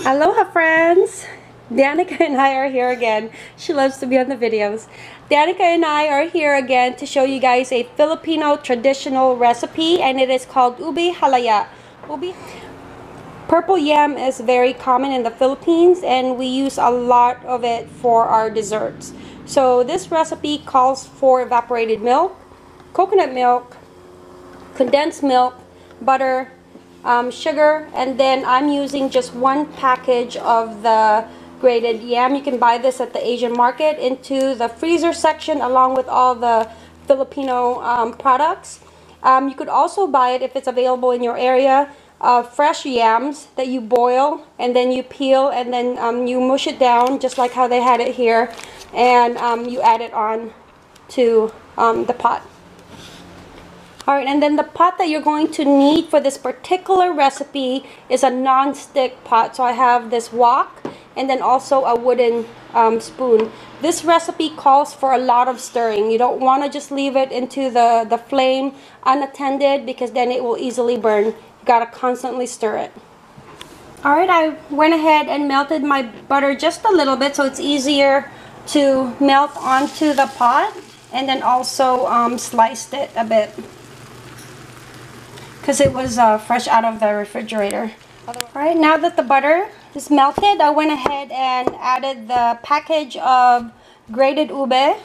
Aloha friends! Danica and I are here again. She loves to be on the videos. Danica and I are here again to show you guys a Filipino traditional recipe, and it is called ube halaya. Purple yam is very common in the Philippines, and we use a lot of it for our desserts. So this recipe calls for evaporated milk, coconut milk, condensed milk, butter, sugar, and then I'm using just one package of the grated yam. You can buy this at the Asian market into the freezer section along with all the Filipino products. You could also buy it if it's available in your area. Fresh yams that you boil and then you peel and then you mush it down just like how they had it here, and you add it on to the pot. Alright, and then the pot that you're going to need for this particular recipe is a non-stick pot. So I have this wok and then also a wooden spoon. This recipe calls for a lot of stirring. You don't want to just leave it into the flame unattended because then it will easily burn. You gotta constantly stir it. Alright, I went ahead and melted my butter just a little bit so it's easier to melt onto the pot, and then also sliced it a bit because it was fresh out of the refrigerator. Alright, now that the butter is melted, I went ahead and added the package of grated ube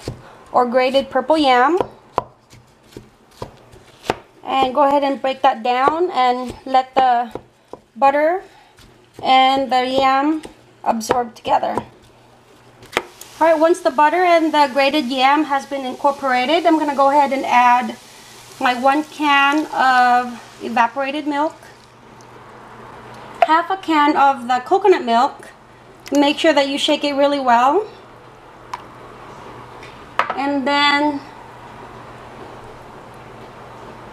or grated purple yam. And go ahead and break that down and let the butter and the yam absorb together. Alright, once the butter and the grated yam has been incorporated, I'm going to go ahead and add my 1 can of evaporated milk, half a can of the coconut milk. Make sure that you shake it really well, and then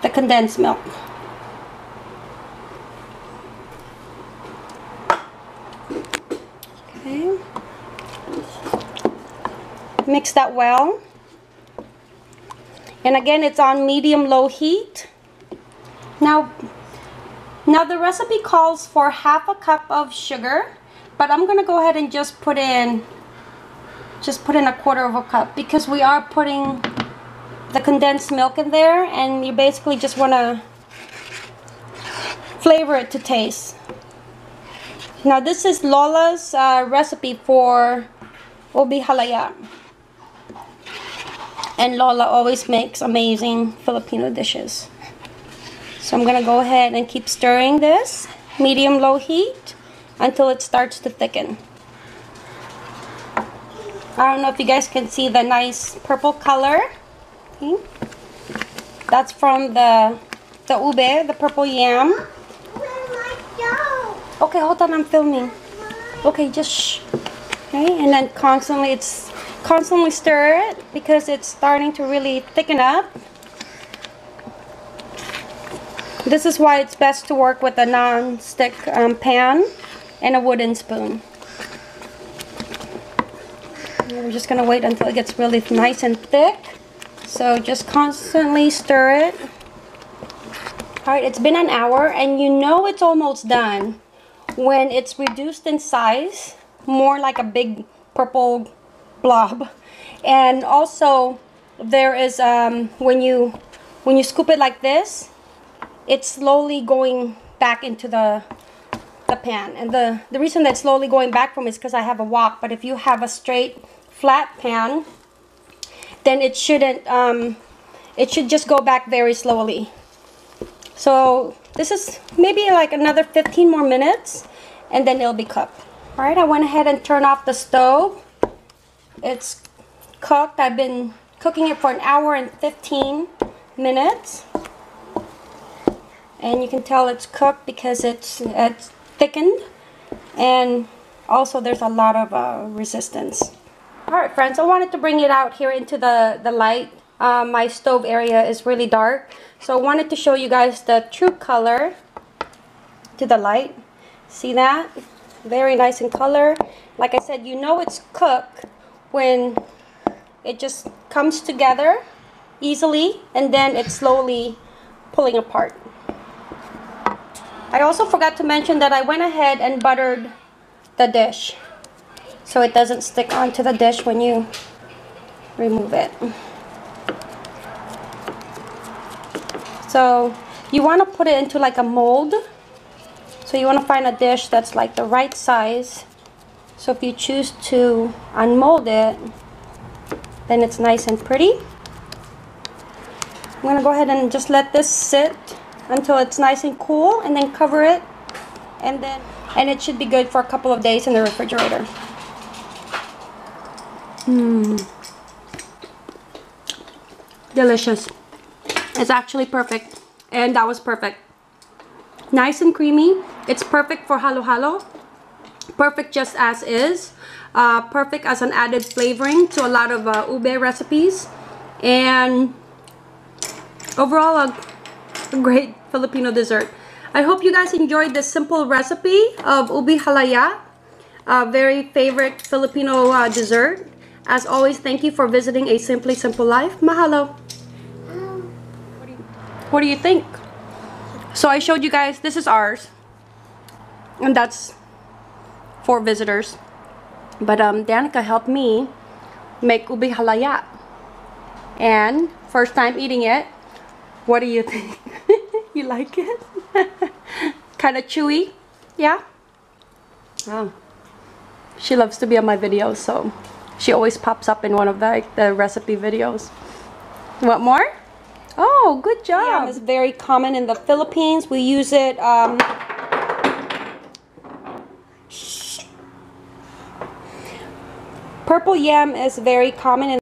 the condensed milk. Okay. Mix that well. And again, it's on medium-low heat. Now the recipe calls for half a cup of sugar, but I'm gonna go ahead and just put in a quarter of a cup because we are putting the condensed milk in there, and you basically just want to flavor it to taste. Now this is Lola's recipe for ube halaya, and Lola always makes amazing Filipino dishes. So I'm gonna go ahead and keep stirring this medium-low heat until it starts to thicken. I don't know if you guys can see the nice purple color. Okay. That's from the ube, the purple yam. Okay, hold on, I'm filming. Okay, just shh. Okay, and then constantly stir it because it's starting to really thicken up. This is why it's best to work with a non-stick pan and a wooden spoon. And we're just going to wait until it gets really nice and thick. So just constantly stir it. Alright, it's been an hour and you know it's almost done when it's reduced in size, more like a big purple blob. And also there is when you scoop it like this, it's slowly going back into the pan. And the reason that it's slowly going back from is because I have a wok, but if you have a straight flat pan, then it shouldn't it should just go back very slowly. So this is maybe like another 15 more minutes and then it'll be cooked. Alright, I went ahead and turned off the stove. It's cooked. I've been cooking it for an hour and 15 minutes. And you can tell it's cooked because it's thickened, and also there's a lot of resistance. Alright friends, I wanted to bring it out here into the light. My stove area is really dark, so I wanted to show you guys the true color to the light. See that? Very nice in color. Like I said, you know it's cooked when it just comes together easily and then it's slowly pulling apart. I also forgot to mention that I went ahead and buttered the dish so it doesn't stick onto the dish when you remove it. So you want to put it into like a mold. So you want to find a dish that's like the right size. So if you choose to unmold it, then it's nice and pretty. I'm going to go ahead and just let this sit until it's nice and cool, and then cover it, and it should be good for a couple of days in the refrigerator. Delicious. It's actually perfect, and that was perfect. Nice and creamy. It's perfect for halo-halo. Perfect just as is. Perfect as an added flavoring to a lot of ube recipes. And overall, a great Filipino dessert. I hope you guys enjoyed this simple recipe of ube halaya, a very favorite Filipino dessert. As always, thank you for visiting A Simply Simple Life. Mahalo. What do you think? So I showed you guys, this is ours. And that's for visitors. But Danica helped me make ube halaya. And first time eating it. What do you think? You like it? Kind of chewy? Yeah? Oh. She loves to be on my videos, so she always pops up in one of the recipe videos. Want more? Oh, good job. Yam is very common in the Philippines. We use it purple yam is very common in